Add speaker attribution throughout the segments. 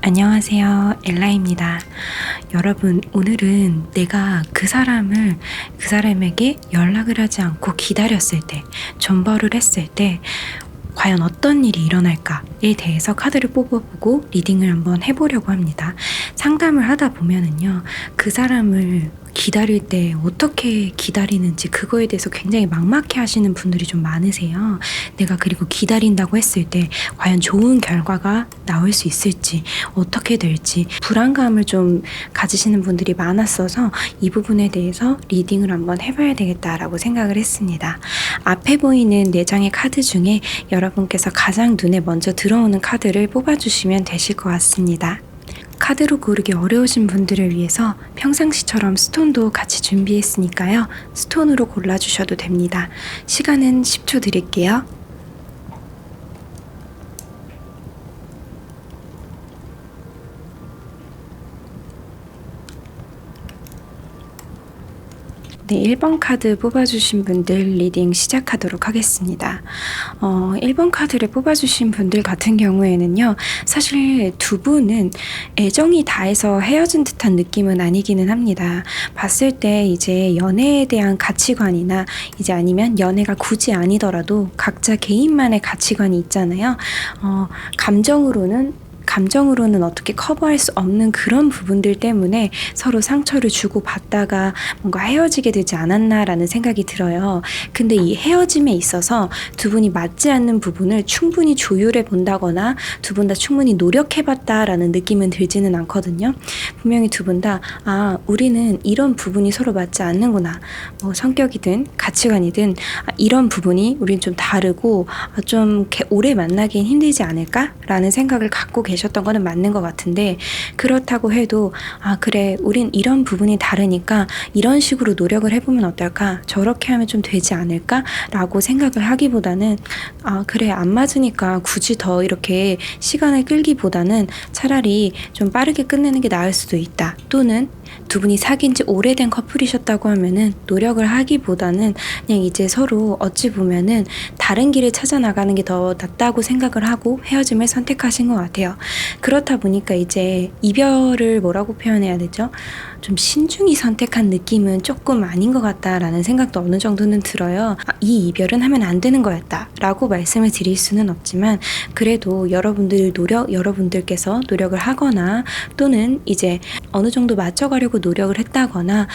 Speaker 1: 안녕하세요. 엘라입니다. 여러분, 오늘은 내가 그 사람에게 연락을 하지 않고 기다렸을 때, 존버를 했을 때, 과연 어떤 일이 일어날까에 대해서 카드를 뽑아보고 리딩을 한번 해보려고 합니다. 상담을 하다 보면은요, 그 사람을 기다릴 때 어떻게 기다리는지 그거에 대해서 굉장히 막막해 하시는 분들이 좀 많으세요. 내가 그리고 기다린다고 했을 때 과연 좋은 결과가 나올 수 있을지, 어떻게 될지 불안감을 좀 가지시는 분들이 많았어서 이 부분에 대해서 리딩을 한번 해봐야 되겠다라고 생각을 했습니다. 앞에 보이는 4장의 카드 중에 여러분께서 가장 눈에 먼저 들어오는 카드를 뽑아주시면 되실 것 같습니다. 카드로 고르기 어려우신 분들을 위해서 평상시처럼 스톤도 같이 준비했으니까요. 스톤으로 골라주셔도 됩니다. 시간은 10초 드릴게요. 네, 1번 카드 뽑아주신 분들 리딩 시작하도록 하겠습니다. 1번 카드를 뽑아주신 분들 같은 경우에는요, 사실 두 분은 애정이 다해서 헤어진 듯한 느낌은 아니기는 합니다. 봤을 때 이제 연애에 대한 가치관이나 이제 아니면 연애가 굳이 아니더라도 각자 개인만의 가치관이 있잖아요. 감정으로는 어떻게 커버할 수 없는 그런 부분들 때문에 서로 상처를 주고 받다가 뭔가 헤어지게 되지 않았나라는 생각이 들어요. 근데 이 헤어짐에 있어서 두 분이 맞지 않는 부분을 충분히 조율해 본다거나 두 분 다 충분히 노력해 봤다라는 느낌은 들지는 않거든요. 분명히 두 분 다 우리는 이런 부분이 서로 맞지 않는구나. 뭐 성격이든 가치관이든 이런 부분이 우린 좀 다르고 좀 오래 만나긴 힘들지 않을까라는 생각을 갖고 계셨던 거는 맞는 것 같은데, 그렇다고 해도 그래, 우린 이런 부분이 다르니까 이런 식으로 노력을 해보면 어떨까, 저렇게 하면 좀 되지 않을까 라고 생각을 하기보다는 그래, 안 맞으니까 굳이 더 이렇게 시간을 끌기보다는 차라리 좀 빠르게 끝내는 게 나을 수도 있다, 또는 두 분이 사귄 지 오래된 커플이셨다고 하면은 노력을 하기보다는 그냥 이제 서로 어찌 보면은 다른 길을 찾아 나가는 게 더 낫다고 생각을 하고 헤어짐을 선택하신 것 같아요. 그렇다 보니까 이제 이별을 뭐라고 표현해야 되죠? 좀 신중히 선택한 느낌은 조금 아닌 것 같다라는 생각도 어느 정도는 들어요. 이 이별은 하면 안 되는 거였다 라고 말씀을 드릴 수는 없지만, 그래도 여러분들께서 노력을 하거나 또는 이제 어느 정도 맞춰가려고 노력을 했다거나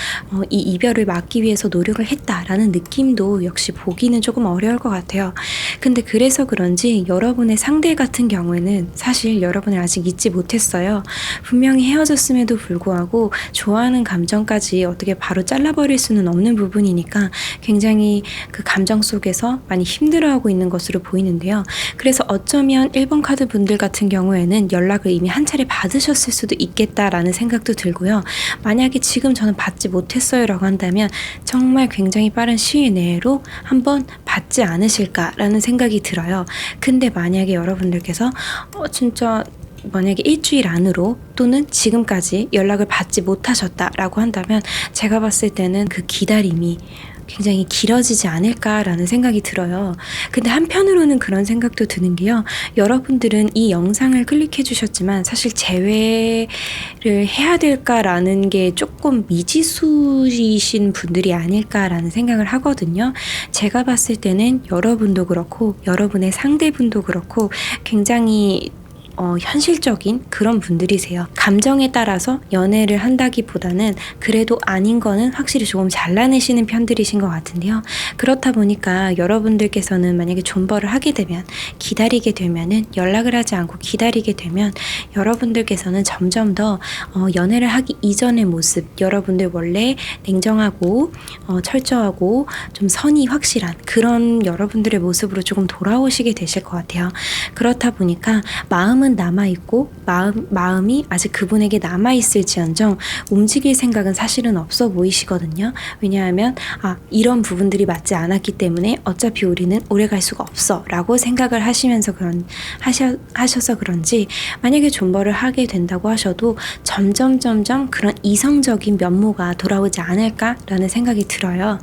Speaker 1: 이 이별을 막기 위해서 노력을 했다라는 느낌도 역시 보기는 조금 어려울 것 같아요. 근데 그래서 그런지 여러분의 상대 같은 경우에는 사실 여러분을 아직 잊지 못했어요. 분명히 헤어졌음에도 불구하고 좋아하는 감정까지 어떻게 바로 잘라버릴 수는 없는 부분이니까 굉장히 그 감정 속에서 많이 힘들어하고 있는 것으로 보이는데요. 그래서 어쩌면 1번 카드 분들 같은 경우에는 연락을 이미 한 차례 받으셨을 수도 있겠다라는 생각도 들고요. 만약에 지금 저는 받지 못했어요 라고 한다면 정말 굉장히 빠른 시일 내로 한번 받지 않으실까라는 생각이 들어요. 근데 만약에 여러분들께서 진짜 만약에 일주일 안으로 또는 지금까지 연락을 받지 못하셨다라고 한다면 제가 봤을 때는 그 기다림이 굉장히 길어지지 않을까라는 생각이 들어요. 근데 한편으로는 그런 생각도 드는 게요, 여러분들은 이 영상을 클릭해 주셨지만 사실 재회를 해야 될까라는 게 조금 미지수이신 분들이 아닐까라는 생각을 하거든요. 제가 봤을 때는 여러분도 그렇고 여러분의 상대분도 그렇고 굉장히 현실적인 그런 분들이세요. 감정에 따라서 연애를 한다기보다는 그래도 아닌 거는 확실히 조금 잘라내시는 편들이신 것 같은데요. 그렇다 보니까 여러분들께서는 만약에 존버를 하게 되면, 기다리게 되면은, 연락을 하지 않고 기다리게 되면 여러분들께서는 점점 더 연애를 하기 이전의 모습, 여러분들 원래 냉정하고 철저하고 좀 선이 확실한 그런 여러분들의 모습으로 조금 돌아오시게 되실 것 같아요. 그렇다 보니까 마음은 남아있고 마음이 아직 그분에게 남아있을지언정 움직일 생각은 사실은 없어 보이시거든요. 왜냐하면 이런 부분들이 맞지 않았기 때문에 어차피 우리는 오래 갈 수가 없어 라고 생각을 하셔서 그런지, 만약에 존버를 하게 된다고 하셔도 점점 그런 이성적인 면모가 돌아오지 않을까라는 생각이 들어요.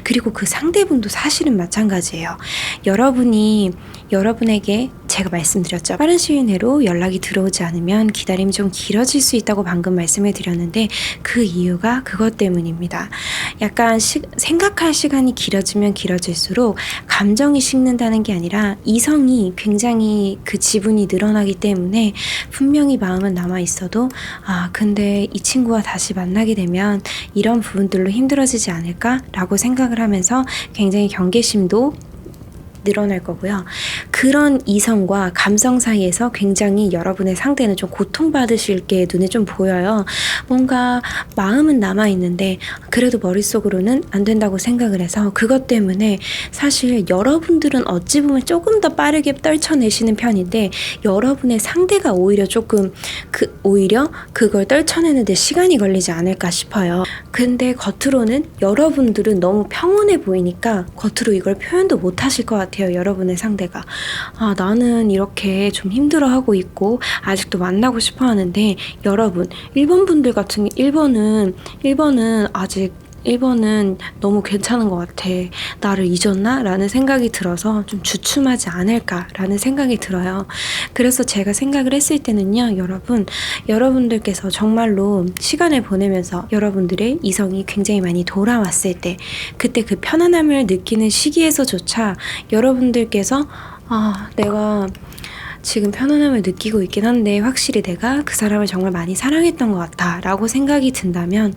Speaker 1: 그리고 그 상대분도 사실은 마찬가지예요. 여러분에게 제가 말씀드렸죠. 빠른 시일 내로 정말로 연락이 들어오지 않으면 기다림이 좀 길어질 수 있다고 방금 말씀을 드렸는데 그 이유가 그것 때문입니다. 약간 생각할 시간이 길어지면 길어질수록 감정이 식는다는 게 아니라 이성이 굉장히 그 지분이 늘어나기 때문에 분명히 마음은 남아 있어도 근데 이 친구와 다시 만나게 되면 이런 부분들로 힘들어지지 않을까라고 생각을 하면서 굉장히 경계심도 늘어날 거고요. 그런 이성과 감성 사이에서 굉장히 여러분의 상대는 좀 고통받으실 게 눈에 좀 보여요. 뭔가 마음은 남아있는데 그래도 머릿속으로는 안 된다고 생각을 해서 그것 때문에 사실 여러분들은 어찌 보면 조금 더 빠르게 떨쳐내시는 편인데 여러분의 상대가 오히려 오히려 그걸 떨쳐내는데 시간이 걸리지 않을까 싶어요. 근데 겉으로는 여러분들은 너무 평온해 보이니까 겉으로 이걸 표현도 못 하실 것 같아요. 여러분의 상대가 나는 이렇게 좀 힘들어하고 있고 아직도 만나고 싶어 하는데 여러분 1번 분들 같은 1번은 너무 괜찮은 것 같아. 나를 잊었나? 라는 생각이 들어서 좀 주춤하지 않을까? 라는 생각이 들어요. 그래서 제가 생각을 했을 때는요, 여러분들께서 정말로 시간을 보내면서 여러분들의 이성이 굉장히 많이 돌아왔을 때, 그때 그 편안함을 느끼는 시기에서조차 여러분들께서 내가 지금 편안함을 느끼고 있긴 한데 확실히 내가 그 사람을 정말 많이 사랑했던 것 같아 라고 생각이 든다면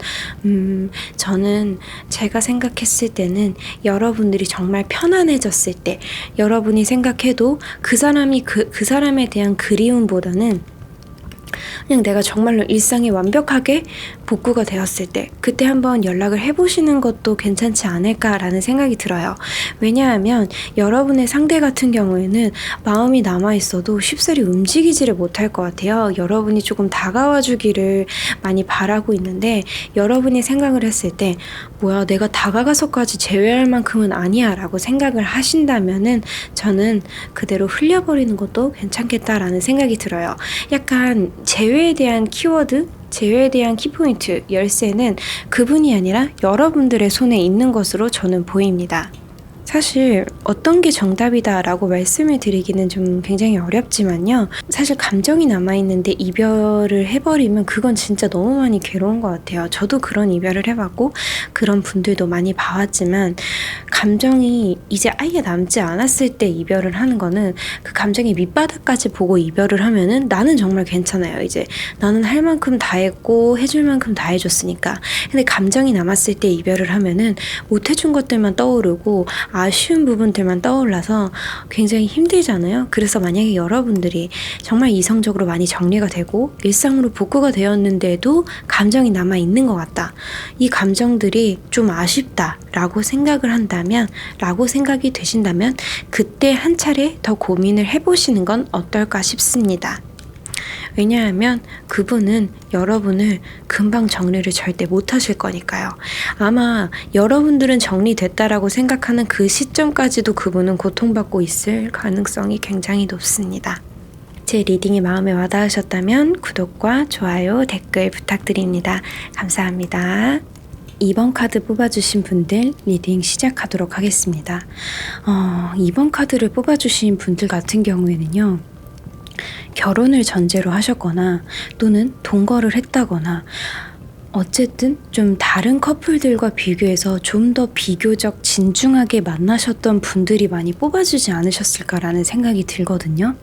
Speaker 1: 저는 제가 생각했을 때는 여러분들이 정말 편안해졌을 때 여러분이 생각해도 그 사람에 대한 그리움보다는 그냥 내가 정말로 일상이 완벽하게 복구가 되었을 때 그때 한번 연락을 해보시는 것도 괜찮지 않을까라는 생각이 들어요. 왜냐하면 여러분의 상대 같은 경우에는 마음이 남아있어도 쉽사리 움직이지를 못할 것 같아요. 여러분이 조금 다가와 주기를 많이 바라고 있는데 여러분이 생각을 했을 때 뭐야 내가 다가가서까지 제외할 만큼은 아니야 라고 생각을 하신다면은 저는 그대로 흘려버리는 것도 괜찮겠다라는 생각이 들어요. 약간 제외에 대한 키워드, 제외에 대한 키포인트, 열쇠는 그분이 아니라 여러분들의 손에 있는 것으로 저는 보입니다. 사실 어떤 게 정답이다라고 말씀을 드리기는 좀 굉장히 어렵지만요. 사실 감정이 남아있는데 이별을 해버리면 그건 진짜 너무 많이 괴로운 것 같아요. 저도 그런 이별을 해봤고 그런 분들도 많이 봐왔지만 감정이 이제 아예 남지 않았을 때 이별을 하는 거는 그 감정의 밑바닥까지 보고 이별을 하면은 나는 정말 괜찮아요. 이제 나는 할 만큼 다 했고 해줄 만큼 다 해줬으니까. 근데 감정이 남았을 때 이별을 하면은 못 해준 것들만 떠오르고 아쉬운 부분들만 떠올라서 굉장히 힘들잖아요. 그래서 만약에 여러분들이 정말 이성적으로 많이 정리가 되고 일상으로 복구가 되었는데도 감정이 남아있는 것 같다. 이 감정들이 좀 아쉽다 라고 생각을 한다면, 라고 생각이 되신다면 그때 한 차례 더 고민을 해보시는 건 어떨까 싶습니다. 왜냐하면 그분은 여러분을 금방 정리를 절대 못 하실 거니까요. 아마 여러분들은 정리됐다라고 생각하는 그 시점까지도 그분은 고통받고 있을 가능성이 굉장히 높습니다. 제 리딩이 마음에 와닿으셨다면 구독과 좋아요, 댓글 부탁드립니다. 감사합니다. 2번 카드 뽑아주신 분들 리딩 시작하도록 하겠습니다. 2번 카드를 뽑아주신 분들 같은 경우에는요. 결혼을 전제로 하셨거나 또는 동거를 했다거나 어쨌든 좀 다른 커플들과 비교해서 좀 더 비교적 진중하게 만나셨던 분들이 많이 뽑아주지 않으셨을까라는 생각이 들거든요.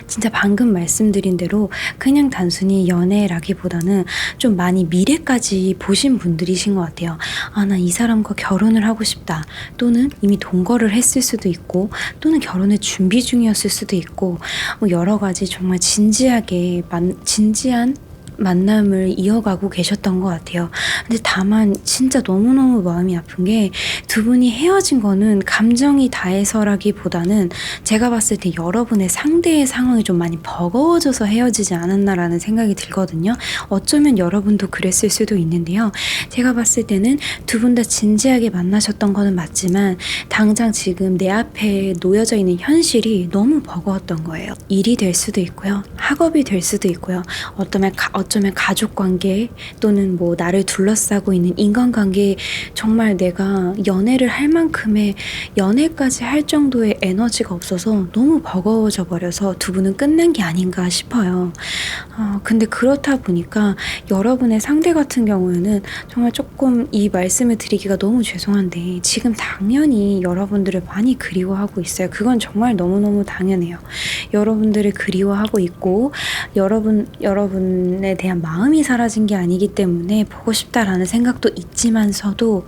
Speaker 1: 진짜 방금 말씀드린 대로 그냥 단순히 연애라기보다는 좀 많이 미래까지 보신 분들이신 것 같아요. 나 이 사람과 결혼을 하고 싶다. 또는 이미 동거를 했을 수도 있고 또는 결혼을 준비 중이었을 수도 있고 여러 가지 정말 진지한 만남을 이어가고 계셨던 것 같아요. 근데 다만 진짜 너무너무 마음이 아픈 게 두 분이 헤어진 거는 감정이 다해서라기보다는 제가 봤을 때 여러분의 상대의 상황이 좀 많이 버거워져서 헤어지지 않았나라는 생각이 들거든요. 어쩌면 여러분도 그랬을 수도 있는데요. 제가 봤을 때는 두 분 다 진지하게 만나셨던 거는 맞지만 당장 지금 내 앞에 놓여져 있는 현실이 너무 버거웠던 거예요. 일이 될 수도 있고요. 학업이 될 수도 있고요. 어쩌면 가족관계 또는 뭐 나를 둘러싸고 있는 인간관계에 정말 내가 연애를 할 만큼의 연애까지 할 정도의 에너지가 없어서 너무 버거워져 버려서 두 분은 끝난 게 아닌가 싶어요. 근데 그렇다 보니까 여러분의 상대 같은 경우에는 정말 조금 이 말씀을 드리기가 너무 죄송한데 지금 당연히 여러분들을 많이 그리워하고 있어요. 그건 정말 너무너무 당연해요. 여러분들을 그리워하고 있고 여러분에 대한 마음이 사라진 게 아니기 때문에 보고 싶다라는 생각도 있지만서도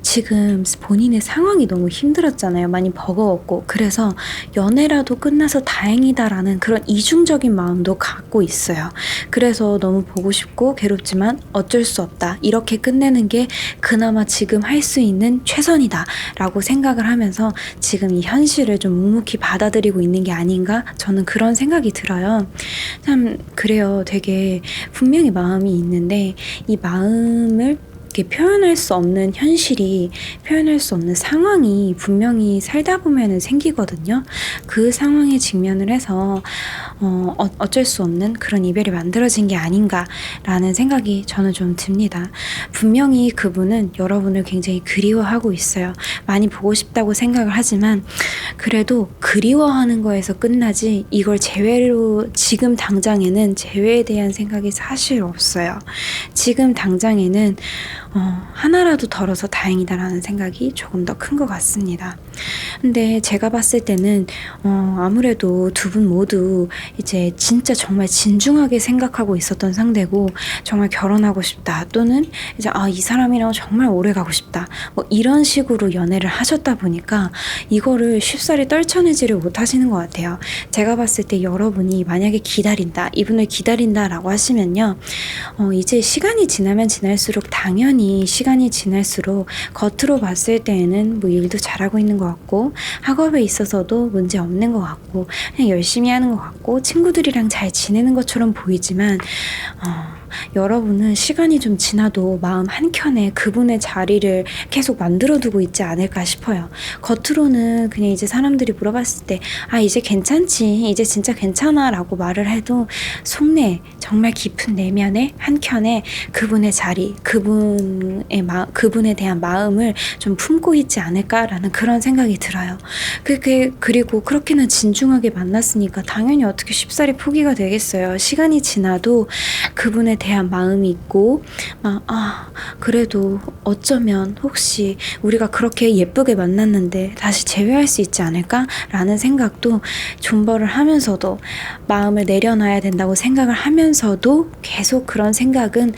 Speaker 1: 지금 본인의 상황이 너무 힘들었잖아요. 많이 버거웠고. 그래서 연애라도 끝나서 다행이다라는 그런 이중적인 마음도 갖고 있어요. 그래서 너무 보고 싶고 괴롭지만 어쩔 수 없다. 이렇게 끝내는 게 그나마 지금 할 수 있는 최선이다 라고 생각을 하면서 지금 이 현실을 좀 묵묵히 받아들이고 있는 게 아닌가? 저는 그런 생각이 들어요. 참 그래요. 되게 분명히 마음이 있는데 이 마음을 이렇게 표현할 수 없는 현실이, 표현할 수 없는 상황이 분명히 살다 보면은 생기거든요. 그 상황에 직면을 해서 어쩔 수 없는 그런 이별이 만들어진 게 아닌가라는 생각이 저는 좀 듭니다. 분명히 그분은 여러분을 굉장히 그리워하고 있어요. 많이 보고 싶다고 생각을 하지만 그래도 그리워하는 거에서 끝나지 이걸 재회로 지금 당장에는 재회에 대한 생각이 사실 없어요. 지금 당장에는 하나라도 덜어서 다행이다라는 생각이 조금 더 큰 것 같습니다. 근데 제가 봤을 때는 아무래도 두 분 모두 이제 진짜 정말 진중하게 생각하고 있었던 상대고 정말 결혼하고 싶다 또는 이제 이 사람이랑 정말 오래 가고 싶다 뭐 이런 식으로 연애를 하셨다 보니까 이거를 쉽사리 떨쳐내지를 못하시는 것 같아요. 제가 봤을 때 여러분이 만약에 기다린다, 이분을 기다린다라고 하시면요, 이제 시간이 지나면 지날수록 당연히 시간이 지날수록 겉으로 봤을 때에는 뭐 일도 잘하고 있는 것 같고 학업에 있어서도 문제 없는 것 같고 그냥 열심히 하는 것 같고 친구들이랑 잘 지내는 것처럼 보이지만 여러분은 시간이 좀 지나도 마음 한켠에 그분의 자리를 계속 만들어두고 있지 않을까 싶어요. 겉으로는 그냥 이제 사람들이 물어봤을 때 이제 괜찮지, 이제 진짜 괜찮아 라고 말을 해도 속내 정말 깊은 내면에 한켠에 그분의 자리, 그분에 대한 마음을 좀 품고 있지 않을까라는 그런 생각이 들어요. 그리고 그렇게나 진중하게 만났으니까 당연히 어떻게 쉽사리 포기가 되겠어요. 시간이 지나도 그분에 대한 마음이 있고 그래도 어쩌면 혹시 우리가 그렇게 예쁘게 만났는데 다시 재회할 수 있지 않을까? 라는 생각도 존버를 하면서도 마음을 내려놔야 된다고 생각을 하면서도 계속 그런 생각은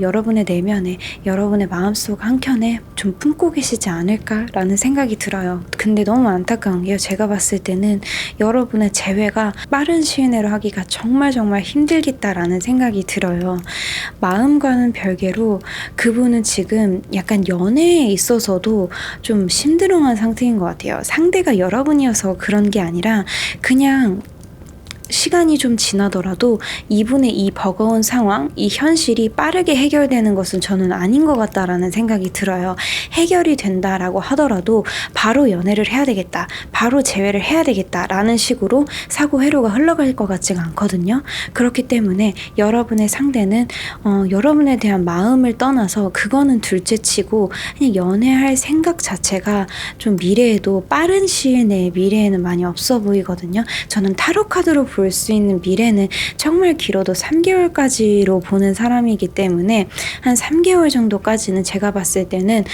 Speaker 1: 여러분의 내면에 여러분의 마음속 한켠에 좀 품고 계시지 않을까라는 생각이 들어요. 근데 너무 안타까운 게요. 제가 봤을 때는 여러분의 재회가 빠른 시일 내로 하기가 정말 힘들겠다라는 생각이 들어요. 마음과는 별개로 그분은 지금 약간 연애에 있어서도 좀 심드렁한 상태인 것 같아요. 상대가 여러분이어서 그런 게 아니라 그냥 시간이 좀 지나더라도 이분의 이 버거운 상황, 이 현실이 빠르게 해결되는 것은 저는 아닌 것 같다라는 생각이 들어요. 해결이 된다라고 하더라도 바로 연애를 해야 되겠다, 바로 재회를 해야 되겠다라는 식으로 사고 회로가 흘러갈 것 같지가 않거든요. 그렇기 때문에 여러분의 상대는 여러분에 대한 마음을 떠나서 그거는 둘째치고 그냥 연애할 생각 자체가 좀 미래에도 빠른 시일 내에 미래에는 많이 없어 보이거든요. 저는 타로 카드로 볼 수 있는 미래는 정말 길어도 3개월까지로 보는 사람이기 때문에 한 3개월 정도까지는 제가 봤을 때는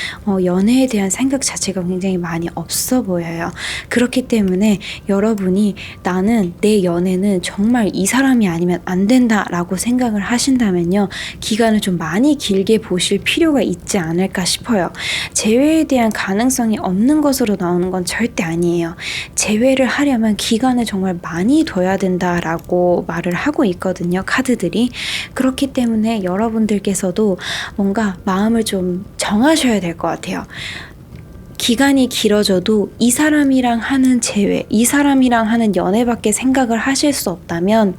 Speaker 1: 연애에 대한 생각 자체가 굉장히 많이 없어 보여요. 그렇기 때문에 여러분이 나는 내 연애는 정말 이 사람이 아니면 안 된다라고 생각을 하신다면요, 기간을 좀 많이 길게 보실 필요가 있지 않을까 싶어요. 재회에 대한 가능성이 없는 것으로 나오는 건 절대 아니에요. 재회를 하려면 기간을 정말 많이 둬야 된다라고 말을 하고 있거든요, 카드들이. 그렇기 때문에 여러분들께서도 뭔가 마음을 좀 정하셔야 될 것 같아요. 기간이 길어져도 이 사람이랑 하는 재회, 이 사람이랑 하는 연애밖에 생각을 하실 수 없다면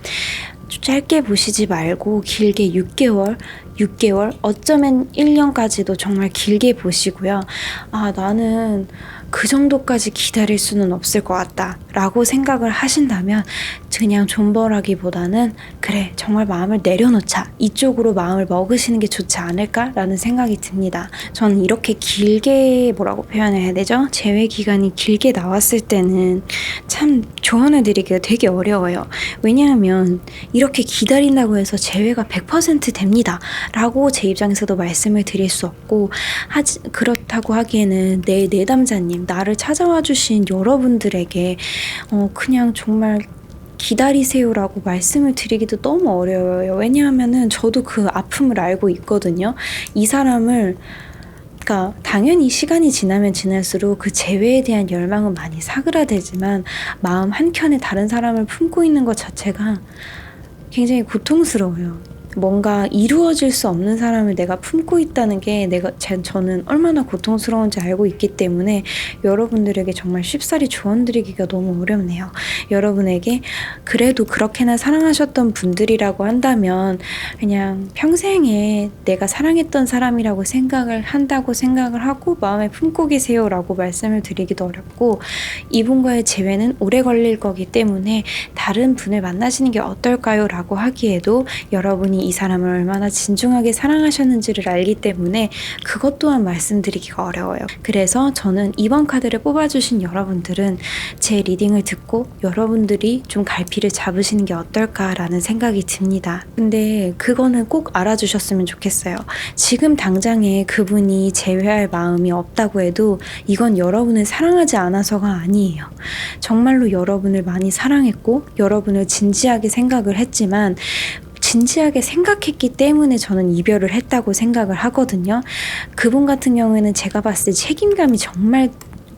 Speaker 1: 짧게 보시지 말고 길게 6개월, 어쩌면 1년까지도 정말 길게 보시고요. 나는 그 정도까지 기다릴 수는 없을 것 같다 라고 생각을 하신다면 그냥 존버라기보다는 그래 정말 마음을 내려놓자 이쪽으로 마음을 먹으시는 게 좋지 않을까라는 생각이 듭니다. 저는 이렇게 길게 뭐라고 표현해야 되죠? 재회 기간이 길게 나왔을 때는 참 조언을 드리기가 되게 어려워요. 왜냐하면 이렇게 기다린다고 해서 재회가 100% 됩니다 라고 제 입장에서도 말씀을 드릴 수 없고 그렇다고 하기에는 내 내담자님 나를 찾아와 주신 여러분들에게 그냥 정말 기다리세요라고 말씀을 드리기도 너무 어려워요. 왜냐하면은 저도 그 아픔을 알고 있거든요. 이 사람을 그러니까 당연히 시간이 지나면 지날수록 그 재회에 대한 열망은 많이 사그라들지만 마음 한켠에 다른 사람을 품고 있는 것 자체가 굉장히 고통스러워요. 뭔가 이루어질 수 없는 사람을 내가 품고 있다는 게 저는 얼마나 고통스러운지 알고 있기 때문에 여러분들에게 정말 쉽사리 조언 드리기가 너무 어렵네요. 여러분에게 그래도 그렇게나 사랑하셨던 분들이라고 한다면 그냥 평생에 내가 사랑했던 사람이라고 생각을 하고 마음에 품고 계세요라고 말씀을 드리기도 어렵고 이분과의 재회는 오래 걸릴 거기 때문에 다른 분을 만나시는 게 어떨까요? 라고 하기에도 여러분이 이 사람을 얼마나 진중하게 사랑하셨는지를 알기 때문에 그것 또한 말씀드리기가 어려워요. 그래서 저는 이번 카드를 뽑아주신 여러분들은 제 리딩을 듣고 여러분들이 좀 갈피를 잡으시는 게 어떨까라는 생각이 듭니다. 근데 그거는 꼭 알아주셨으면 좋겠어요. 지금 당장에 그분이 재회할 마음이 없다고 해도 이건 여러분을 사랑하지 않아서가 아니에요. 정말로 여러분을 많이 사랑했고 여러분을 진지하게 생각을 했지만 진지하게 생각했기 때문에 저는 이별을 했다고 생각을 하거든요. 그분 같은 경우에는 제가 봤을 때 책임감이 정말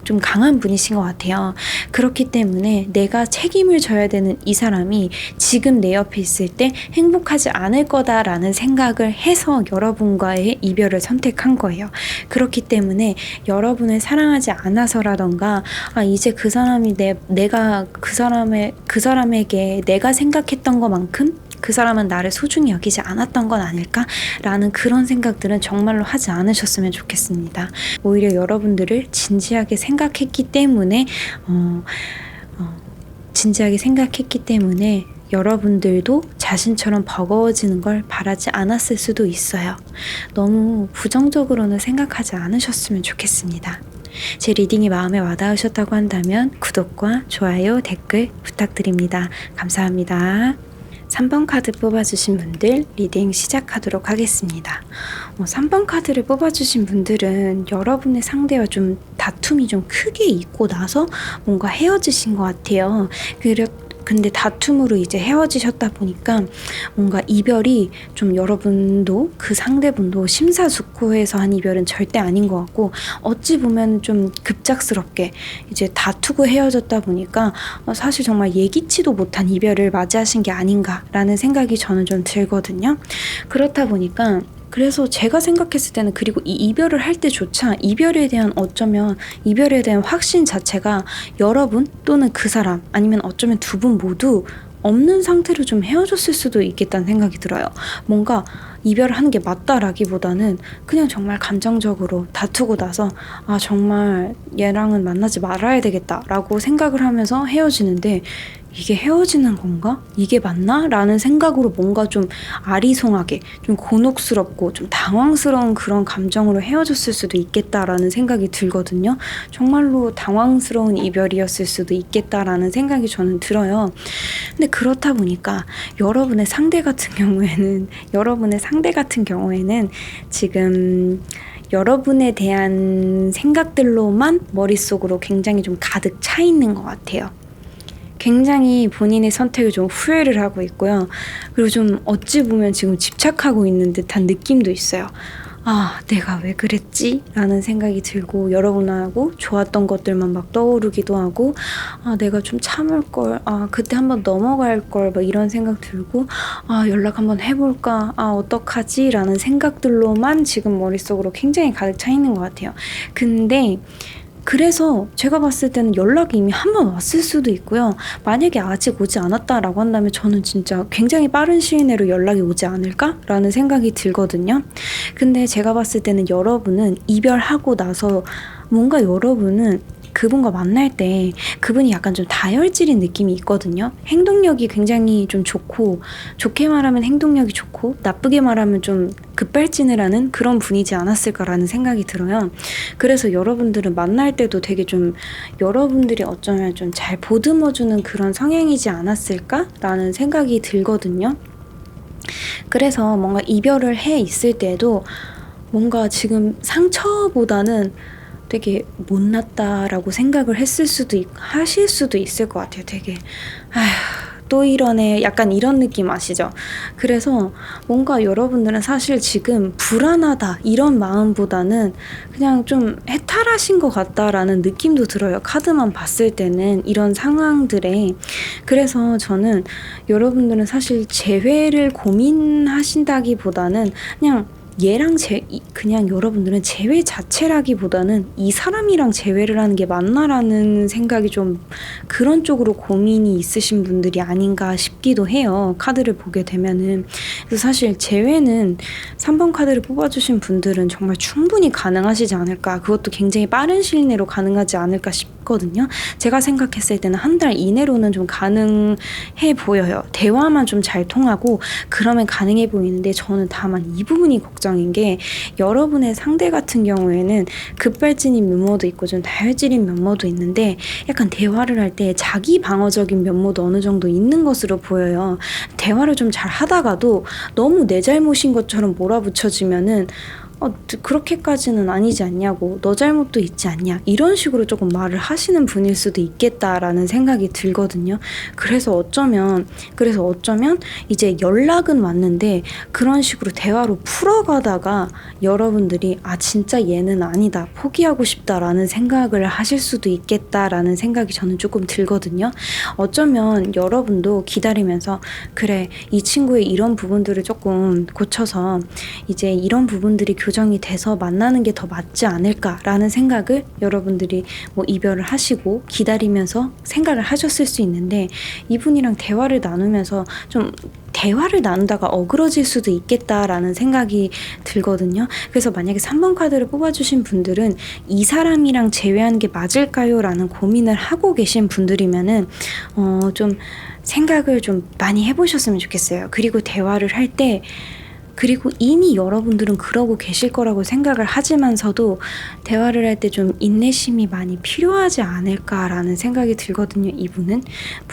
Speaker 1: 좀 강한 분이신 것 같아요. 그렇기 때문에 내가 책임을 져야 되는 이 사람이 지금 내 옆에 있을 때 행복하지 않을 거다라는 생각을 해서 여러분과의 이별을 선택한 거예요. 그렇기 때문에 여러분을 사랑하지 않아서라던가 이제 그 사람이 내가 그 사람에게 내가 생각했던 것만큼 그 사람은 나를 소중히 여기지 않았던 건 아닐까라는 그런 생각들은 정말로 하지 않으셨으면 좋겠습니다. 오히려 여러분들을 진지하게 생각했기 때문에 여러분들도 자신처럼 버거워지는 걸 바라지 않았을 수도 있어요. 너무 부정적으로는 생각하지 않으셨으면 좋겠습니다. 제 리딩이 마음에 와닿으셨다고 한다면 구독과 좋아요, 댓글 부탁드립니다. 감사합니다. 3번 카드 뽑아주신 분들 리딩 시작하도록 하겠습니다. 3번 카드를 뽑아주신 분들은 여러분의 상대와 좀 다툼이 좀 크게 있고 나서 뭔가 헤어지신 것 같아요. 근데 다툼으로 이제 헤어지셨다 보니까 뭔가 이별이 좀 여러분도 그 상대분도 심사숙고해서 한 이별은 절대 아닌 것 같고 어찌 보면 좀 급작스럽게 이제 다투고 헤어졌다 보니까 사실 정말 예기치도 못한 이별을 맞이하신 게 아닌가라는 생각이 저는 좀 들거든요. 그렇다 보니까 그래서 제가 생각했을 때는 그리고 이 이별을 할 때조차 이별에 대한 확신 자체가 여러분 또는 그 사람 아니면 어쩌면 두 분 모두 없는 상태로 좀 헤어졌을 수도 있겠다는 생각이 들어요. 뭔가 이별을 하는 게 맞다라기보다는 그냥 정말 감정적으로 다투고 나서 정말 얘랑은 만나지 말아야 되겠다라고 생각을 하면서 헤어지는데 이게 헤어지는 건가? 이게 맞나? 라는 생각으로 뭔가 좀 아리송하게 좀 곤혹스럽고 좀 당황스러운 그런 감정으로 헤어졌을 수도 있겠다라는 생각이 들거든요. 정말로 당황스러운 이별이었을 수도 있겠다라는 생각이 저는 들어요. 근데 그렇다 보니까 여러분의 상대 같은 경우에는 지금 여러분에 대한 생각들로만 머릿속으로 굉장히 좀 가득 차 있는 것 같아요. 굉장히 본인의 선택을 좀 후회를 하고 있고요. 그리고 좀 어찌 보면 지금 집착하고 있는 듯한 느낌도 있어요. 내가 왜 그랬지? 라는 생각이 들고 여러분하고 좋았던 것들만 막 떠오르기도 하고 내가 좀 참을 걸, 그때 한번 넘어갈 걸 막 이런 생각 들고 연락 한번 해볼까? 어떡하지? 라는 생각들로만 지금 머릿속으로 굉장히 가득 차 있는 것 같아요. 근데 그래서 제가 봤을 때는 연락이 이미 한 번 왔을 수도 있고요. 만약에 아직 오지 않았다라고 한다면 저는 진짜 굉장히 빠른 시일 내로 연락이 오지 않을까라는 생각이 들거든요. 근데 제가 봤을 때는 여러분은 이별하고 나서 뭔가 여러분은 그분과 만날 때 그분이 약간 좀 다혈질인 느낌이 있거든요. 행동력이 굉장히 좀 좋고, 좋게 말하면 행동력이 좋고, 나쁘게 말하면 좀 급발진을 하는 그런 분이지 않았을까라는 생각이 들어요. 그래서 여러분들은 만날 때도 되게 좀 여러분들이 어쩌면 좀 잘 보듬어주는 그런 성향이지 않았을까라는 생각이 들거든요. 그래서 뭔가 이별을 해 있을 때도 뭔가 지금 상처보다는 되게 못났다라고 생각을 하실 수도 있을 것 같아요. 되게 아휴, 또 이러네, 약간 이런 느낌 아시죠? 그래서 뭔가 여러분들은 사실 지금 불안하다 이런 마음보다는 그냥 좀 해탈하신 것 같다라는 느낌도 들어요. 카드만 봤을 때는 이런 상황들에. 그래서 저는 여러분들은 사실 재회를 고민하신다기보다는 그냥 여러분들은 재회 자체라기보다는 이 사람이랑 재회를 하는 게 맞나라는 생각이 좀 그런 쪽으로 고민이 있으신 분들이 아닌가 싶기도 해요. 카드를 보게 되면은. 그래서 사실 재회는 3번 카드를 뽑아주신 분들은 정말 충분히 가능하시지 않을까. 그것도 굉장히 빠른 시일 내로 가능하지 않을까 싶거든요. 제가 생각했을 때는 한 달 이내로는 좀 가능해 보여요. 대화만 좀 잘 통하고 그러면 가능해 보이는데, 저는 다만 이 부분이 걱정인 게, 여러분의 상대 같은 경우에는 급발진인 면모도 있고 좀 다혈질인 면모도 있는데 약간 대화를 할 때 자기 방어적인 면모도 어느 정도 있는 것으로 보여요. 대화를 좀 잘 하다가도 너무 내 잘못인 것처럼 몰아붙여지면은 그렇게까지는 아니지 않냐고, 너 잘못도 있지 않냐, 이런 식으로 조금 말을 하시는 분일 수도 있겠다라는 생각이 들거든요. 그래서 어쩌면 이제 연락은 왔는데 그런 식으로 대화로 풀어가다가 여러분들이 진짜 얘는 아니다, 포기하고 싶다라는 생각을 하실 수도 있겠다라는 생각이 저는 조금 들거든요. 어쩌면 여러분도 기다리면서 그래, 이 친구의 이런 부분들을 조금 고쳐서 이제 이런 부분들이 교정이 돼서 만나는 게 더 맞지 않을까라는 생각을 여러분들이 뭐 이별을 하시고 기다리면서 생각을 하셨을 수 있는데, 이분이랑 대화를 나누다가 어그러질 수도 있겠다라는 생각이 들거든요. 그래서 만약에 3번 카드를 뽑아주신 분들은 이 사람이랑 재회하는 게 맞을까요? 라는 고민을 하고 계신 분들이면은 좀 생각을 좀 많이 해보셨으면 좋겠어요. 그리고 대화를 할 때, 그리고 이미 여러분들은 그러고 계실 거라고 생각을 하지만서도 대화를 할 때 좀 인내심이 많이 필요하지 않을까라는 생각이 들거든요. 이분은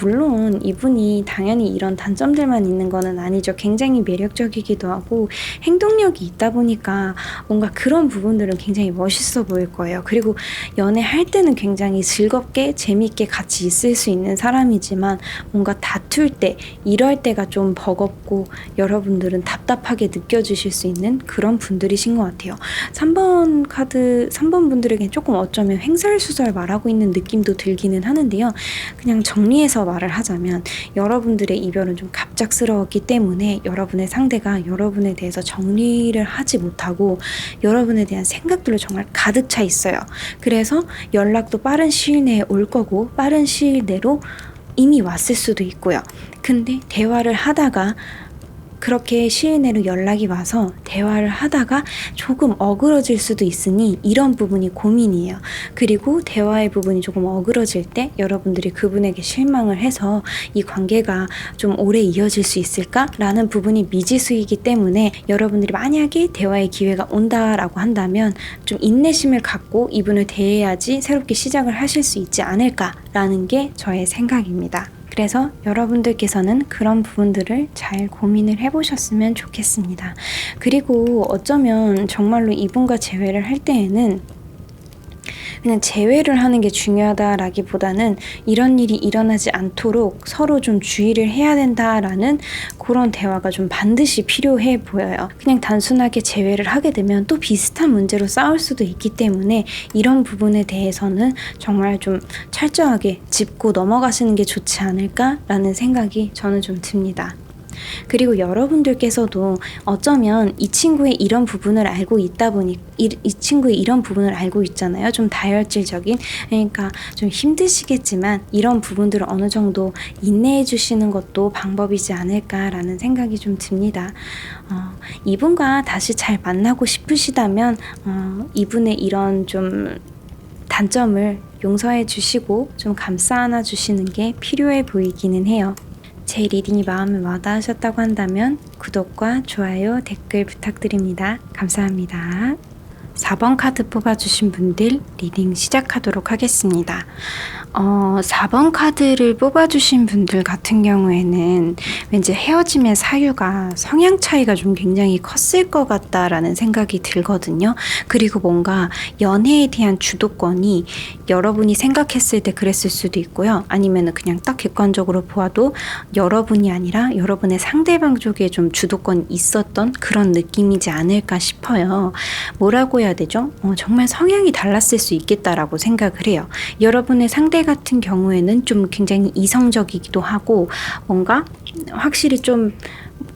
Speaker 1: 물론 이분이 당연히 이런 단점들만 있는 거는 아니죠. 굉장히 매력적이기도 하고 행동력이 있다 보니까 뭔가 그런 부분들은 굉장히 멋있어 보일 거예요. 그리고 연애할 때는 굉장히 즐겁게 재밌게 같이 있을 수 있는 사람이지만, 뭔가 다툴 때, 이럴 때가 좀 버겁고 여러분들은 답답하게 느껴지실 수 있는 그런 분들이신 것 같아요. 3번 분들에게 조금 어쩌면 횡설수설 말하고 있는 느낌도 들기는 하는데요. 그냥 정리해서 말을 하자면, 여러분들의 이별은 좀 갑작스러웠기 때문에 여러분의 상대가 여러분에 대해서 정리를 하지 못하고 여러분에 대한 생각들로 정말 가득 차 있어요. 그래서 연락도 빠른 시일 내에 올 거고 빠른 시일 내로 이미 왔을 수도 있고요. 근데 대화를 하다가 그렇게 시일 내로 연락이 와서 대화를 하다가 조금 어그러질 수도 있으니 이런 부분이 고민이에요. 그리고 대화의 부분이 조금 어그러질 때 여러분들이 그분에게 실망을 해서 이 관계가 좀 오래 이어질 수 있을까라는 부분이 미지수이기 때문에, 여러분들이 만약에 대화의 기회가 온다라고 한다면 좀 인내심을 갖고 이분을 대해야지 새롭게 시작을 하실 수 있지 않을까라는 게 저의 생각입니다. 그래서 여러분들께서는 그런 부분들을 잘 고민을 해보셨으면 좋겠습니다. 그리고 어쩌면 정말로 이분과 재회를 할 때에는 그냥 재회를 하는 게 중요하다라기보다는 이런 일이 일어나지 않도록 서로 좀 주의를 해야 된다라는 그런 대화가 좀 반드시 필요해 보여요. 그냥 단순하게 재회를 하게 되면 또 비슷한 문제로 싸울 수도 있기 때문에 이런 부분에 대해서는 정말 좀 철저하게 짚고 넘어가시는 게 좋지 않을까라는 생각이 저는 좀 듭니다. 그리고 여러분들께서도 어쩌면 이 친구의 이런 부분을 알고 있다 보니 이 친구의 이런 부분을 알고 있잖아요. 좀 다혈질적인, 그러니까 좀 힘드시겠지만 이런 부분들을 어느 정도 인내해 주시는 것도 방법이지 않을까라는 생각이 좀 듭니다. 이분과 다시 잘 만나고 싶으시다면 이분의 이런 좀 단점을 용서해 주시고 좀 감싸 안아 주시는 게 필요해 보이기는 해요. 제 리딩이 마음에 와닿으셨다고 한다면 구독과 좋아요, 댓글 부탁드립니다. 감사합니다. 4번 카드 뽑아주신 분들 리딩 시작하도록 하겠습니다. 4번 카드를 뽑아주신 분들 같은 경우에는 왠지 헤어짐의 사유가 성향 차이가 좀 굉장히 컸을 것 같다라는 생각이 들거든요. 그리고 뭔가 연애에 대한 주도권이 여러분이 생각했을 때 그랬을 수도 있고요. 아니면 그냥 딱 객관적으로 보아도 여러분이 아니라 여러분의 상대방 쪽에 좀 주도권이 있었던 그런 느낌이지 않을까 싶어요. 뭐라고 해야 되죠? 정말 성향이 달랐을 수 있겠다라고 생각을 해요. 여러분의 상대 같은 경우에는 좀 굉장히 이성적이기도 하고 뭔가 확실히 좀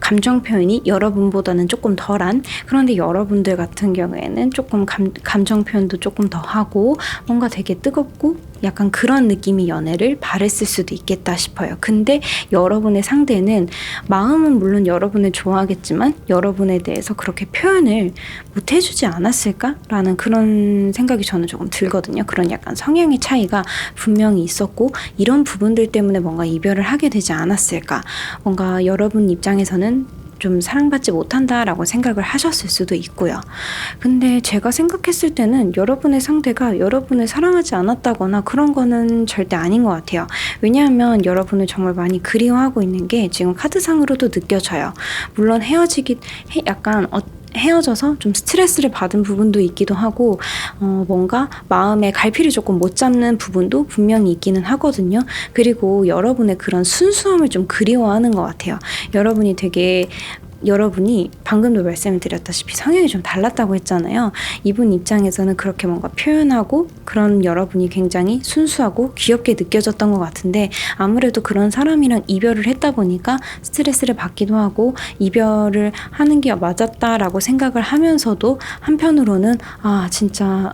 Speaker 1: 감정 표현이 여러분보다는 조금 덜한, 그런데 여러분들 같은 경우에는 조금 감정 표현도 조금 더 하고 뭔가 되게 뜨겁고 약간 그런 느낌의 연애를 바랬을 수도 있겠다 싶어요. 근데 여러분의 상대는 마음은 물론 여러분을 좋아하겠지만 여러분에 대해서 그렇게 표현을 못 해주지 않았을까라는 그런 생각이 저는 조금 들거든요. 그런 약간 성향의 차이가 분명히 있었고 이런 부분들 때문에 뭔가 이별을 하게 되지 않았을까. 뭔가 여러분 입장에서는 좀 사랑받지 못한다라고 생각을 하셨을 수도 있고요. 근데 제가 생각했을 때는 여러분의 상대가 여러분을 사랑하지 않았다거나 그런 거는 절대 아닌 것 같아요. 왜냐하면 여러분을 정말 많이 그리워하고 있는 게 지금 카드상으로도 느껴져요. 물론 헤어져서 좀 스트레스를 받은 부분도 있기도 하고 뭔가 마음에 갈피를 조금 못 잡는 부분도 분명히 있기는 하거든요. 그리고 여러분의 그런 순수함을 좀 그리워하는 것 같아요. 여러분이 방금도 말씀을 드렸다시피 성향이 좀 달랐다고 했잖아요. 이분 입장에서는 그렇게 뭔가 표현하고 그런 여러분이 굉장히 순수하고 귀엽게 느껴졌던 것 같은데 아무래도 그런 사람이랑 이별을 했다 보니까 스트레스를 받기도 하고 이별을 하는 게 맞았다라고 생각을 하면서도 한편으로는 진짜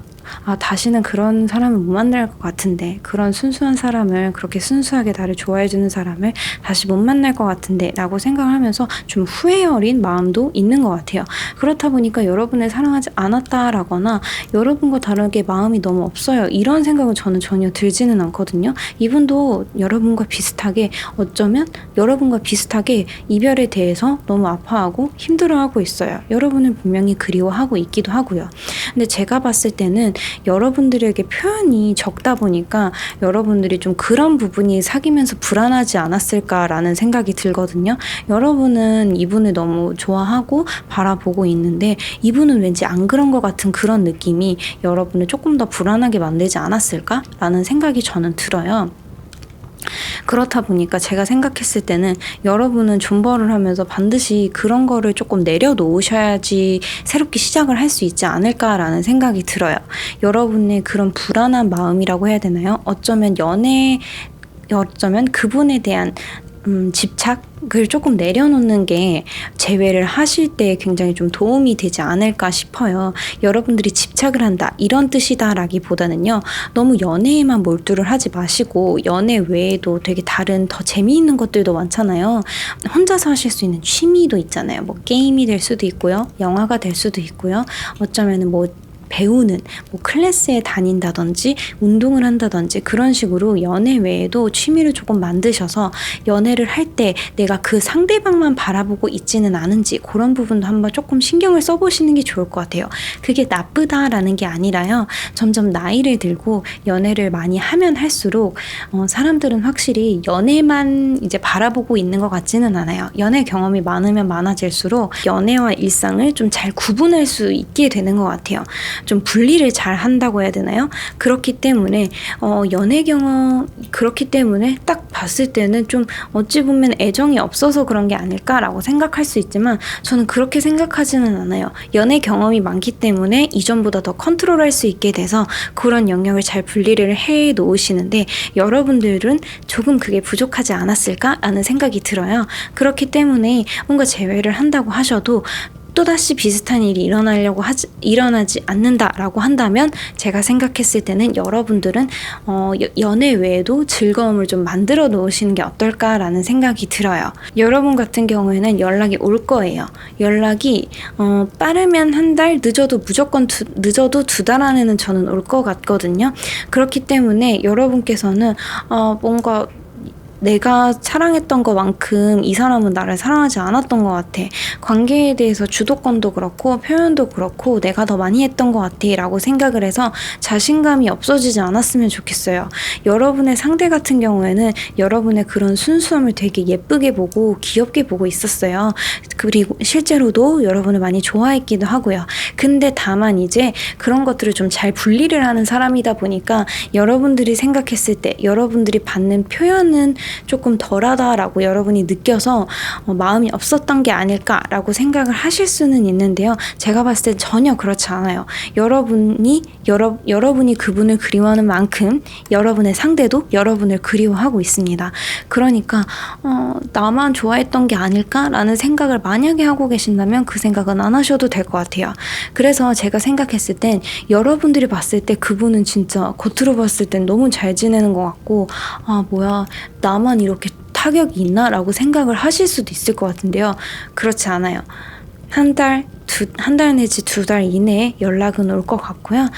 Speaker 1: 다시는 그런 사람을 못 만날 것 같은데, 그런 순수한 사람을, 그렇게 순수하게 나를 좋아해주는 사람을 다시 못 만날 것 같은데 라고 생각을 하면서 좀 후회 어린 마음도 있는 것 같아요. 그렇다 보니까 여러분을 사랑하지 않았다라거나 여러분과 다르게 마음이 너무 없어요, 이런 생각은 저는 전혀 들지는 않거든요. 이분도 여러분과 비슷하게, 어쩌면 여러분과 비슷하게 이별에 대해서 너무 아파하고 힘들어하고 있어요. 여러분을 분명히 그리워하고 있기도 하고요. 근데 제가 봤을 때는 여러분들에게 표현이 적다 보니까 여러분들이 좀 그런 부분이 사귀면서 불안하지 않았을까라는 생각이 들거든요. 여러분은 이분을 너무 좋아하고 바라보고 있는데 이분은 왠지 안 그런 것 같은 그런 느낌이 여러분을 조금 더 불안하게 만들지 않았을까라는 생각이 저는 들어요. 그렇다 보니까 제가 생각했을 때는 여러분은 존버를 하면서 반드시 그런 거를 조금 내려놓으셔야지 새롭게 시작을 할 수 있지 않을까라는 생각이 들어요. 여러분의 그런 불안한 마음이라고 해야 되나요? 어쩌면 그분에 대한 집착을 조금 내려놓는 게 재회를 하실 때 굉장히 좀 도움이 되지 않을까 싶어요. 여러분들이 집착을 한다 이런 뜻이다라기보다는요, 너무 연애에만 몰두를 하지 마시고 연애 외에도 되게 다른 더 재미있는 것들도 많잖아요. 혼자서 하실 수 있는 취미도 있잖아요. 뭐 게임이 될 수도 있고요, 영화가 될 수도 있고요, 어쩌면은 뭐 배우는 클래스에 다닌다든지 운동을 한다든지 그런 식으로 연애 외에도 취미를 조금 만드셔서 연애를 할 때 내가 그 상대방만 바라보고 있지는 않은지 그런 부분도 한번 조금 신경을 써보시는 게 좋을 것 같아요. 그게 나쁘다라는 게 아니라요, 점점 나이를 들고 연애를 많이 하면 할수록 사람들은 확실히 연애만 이제 바라보고 있는 것 같지는 않아요. 연애 경험이 많으면 많아질수록 연애와 일상을 좀 잘 구분할 수 있게 되는 것 같아요. 좀 분리를 잘 한다고 해야 되나요? 그렇기 때문에 그렇기 때문에 딱 봤을 때는 좀 어찌 보면 애정이 없어서 그런 게 아닐까라고 생각할 수 있지만 저는 그렇게 생각하지는 않아요. 연애 경험이 많기 때문에 이전보다 더 컨트롤할 수 있게 돼서 그런 영역을 잘 분리를 해 놓으시는데 여러분들은 조금 그게 부족하지 않았을까라는 생각이 들어요. 그렇기 때문에 뭔가 재회를 한다고 하셔도 또다시 비슷한 일이 일어나지 않는다라고 한다면 제가 생각했을 때는 여러분들은 연애 외에도 즐거움을 좀 만들어 놓으시는 게 어떨까라는 생각이 들어요. 여러분 같은 경우에는 연락이 올 거예요. 연락이 빠르면 한 달, 늦어도 늦어도 2달 안에는 저는 올 것 같거든요. 그렇기 때문에 여러분께서는 뭔가 내가 사랑했던 것만큼 이 사람은 나를 사랑하지 않았던 것 같아. 관계에 대해서 주도권도 그렇고 표현도 그렇고 내가 더 많이 했던 것 같아 라고 생각을 해서 자신감이 없어지지 않았으면 좋겠어요. 여러분의 상대 같은 경우에는 여러분의 그런 순수함을 되게 예쁘게 보고 귀엽게 보고 있었어요. 그리고 실제로도 여러분을 많이 좋아했기도 하고요. 근데 다만 이제 그런 것들을 좀 잘 분리를 하는 사람이다 보니까 여러분들이 생각했을 때 여러분들이 받는 표현은 조금 덜하다라고 여러분이 느껴서 마음이 없었던 게 아닐까라고 생각을 하실 수는 있는데요. 제가 봤을 때 전혀 그렇지 않아요. 여러분이 그분을 그리워하는 만큼 여러분의 상대도 여러분을 그리워하고 있습니다. 그러니까 나만 좋아했던 게 아닐까라는 생각을 만약에 하고 계신다면 그 생각은 안 하셔도 될 것 같아요. 그래서 제가 생각했을 땐 여러분들이 봤을 때 그분은 진짜 겉으로 봤을 땐 너무 잘 지내는 것 같고 뭐야 나만 이렇게 타격이 있나? 라고 생각을 하실 수도 있을 것 같은데요. 그렇지 않아요. 한 달 내지 2달 이내에 연락은 올 것 같고요.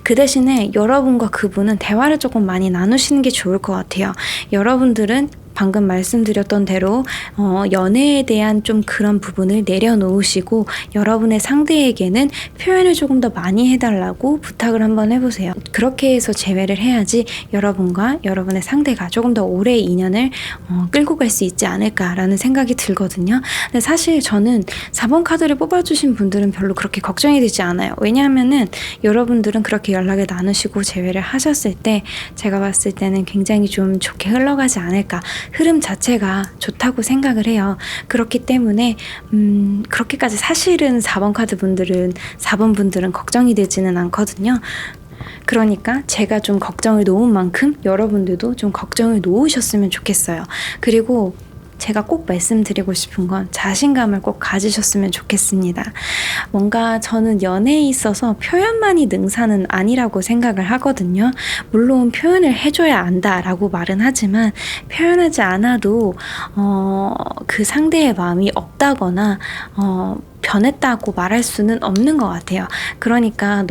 Speaker 1: 그 대신에 여러분과 그분은 대화를 조금 많이 나누시는 게 좋을 것 같아요. 여러분들은 방금 말씀드렸던 대로 연애에 대한 좀 그런 부분을 내려놓으시고 여러분의 상대에게는 표현을 조금 더 많이 해달라고 부탁을 한번 해보세요. 그렇게 해서 재회를 해야지 여러분과 여러분의 상대가 조금 더 오래 인연을 끌고 갈 수 있지 않을까라는 생각이 들거든요. 근데 사실 저는 4번 카드를 뽑아주신 분들은 별로 그렇게 걱정이 되지 않아요. 왜냐하면은 여러분들은 그렇게 연락을 나누시고 재회를 하셨을 때 제가 봤을 때는 굉장히 좀 좋게 흘러가지 않을까, 흐름 자체가 좋다고 생각을 해요. 그렇기 때문에 그렇게까지 사실은 4번 분들은 걱정이 되지는 않거든요. 그러니까 제가 좀 걱정을 놓은 만큼 여러분들도 좀 걱정을 놓으셨으면 좋겠어요. 그리고 제가 꼭 말씀드리고 싶은 건 자신감을 꼭 가지셨으면 좋겠습니다. 뭔가 저는 연애에 있어서 표현만이 능사는 아니라고 생각을 하거든요. 물론 표현을 해줘야 안다라고 말은 하지만 표현하지 않아도 그 상대의 마음이 없다거나 변했다고 말할 수는 없는 것 같아요. 그러니까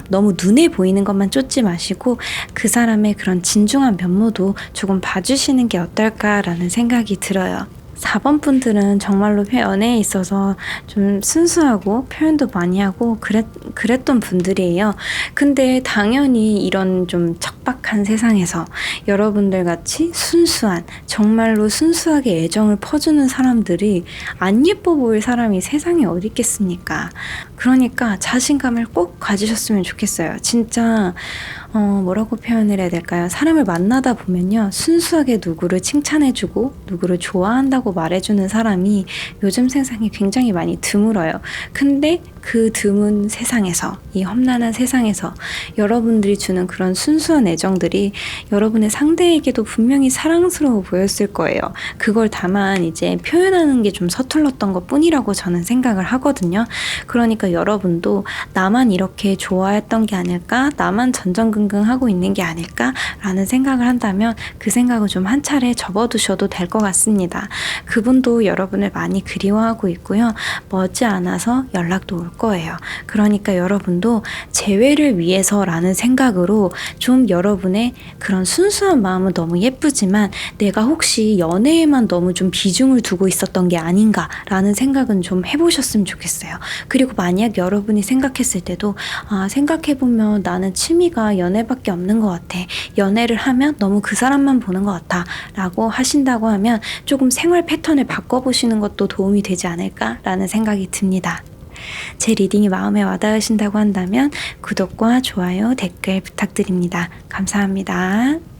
Speaker 1: 너무 눈에 보이는 것만 쫓지 마시고 그 사람의 그런 진중한 면모도 조금 봐주시는 게 어떨까라는 생각이 들어요. 4번 분들은 정말로 연애에 있어서 좀 순수하고 표현도 많이 하고 그랬던 분들이에요. 근데 당연히 이런 좀 척박한 세상에서 여러분들 같이 순수한, 정말로 순수하게 애정을 퍼주는 사람들이 안 예뻐 보일 사람이 세상에 어디 있겠습니까? 그러니까 자신감을 꼭 가지셨으면 좋겠어요. 진짜 뭐라고 표현을 해야 될까요? 사람을 만나다 보면요, 순수하게 누구를 칭찬해주고 누구를 좋아한다고 말해주는 사람이 요즘 세상에 굉장히 많이 드물어요. 근데 그 드문 세상에서, 이 험난한 세상에서 여러분들이 주는 그런 순수한 애정들이 여러분의 상대에게도 분명히 사랑스러워 보였을 거예요. 그걸 다만 이제 표현하는 게 좀 서툴렀던 것 뿐이라고 저는 생각을 하거든요. 그러니까 여러분도 나만 이렇게 좋아했던 게 아닐까? 나만 전전긍긍하고 있는 게 아닐까? 라는 생각을 한다면 그 생각을 좀 한 차례 접어두셔도 될 것 같습니다. 그분도 여러분을 많이 그리워하고 있고요. 머지않아서 연락도 올 거예요. 그러니까 여러분도 재회를 위해서라는 생각으로 좀 여러분의 그런 순수한 마음은 너무 예쁘지만 내가 혹시 연애에만 너무 좀 비중을 두고 있었던 게 아닌가라는 생각은 좀 해보셨으면 좋겠어요. 그리고 만약 여러분이 생각했을 때도 생각해보면 나는 취미가 연애밖에 없는 것 같아. 연애를 하면 너무 그 사람만 보는 것 같아 라고 하신다고 하면 조금 생활 패턴을 바꿔보시는 것도 도움이 되지 않을까라는 생각이 듭니다. 제 리딩이 마음에 와닿으신다고 한다면 구독과 좋아요, 댓글 부탁드립니다. 감사합니다.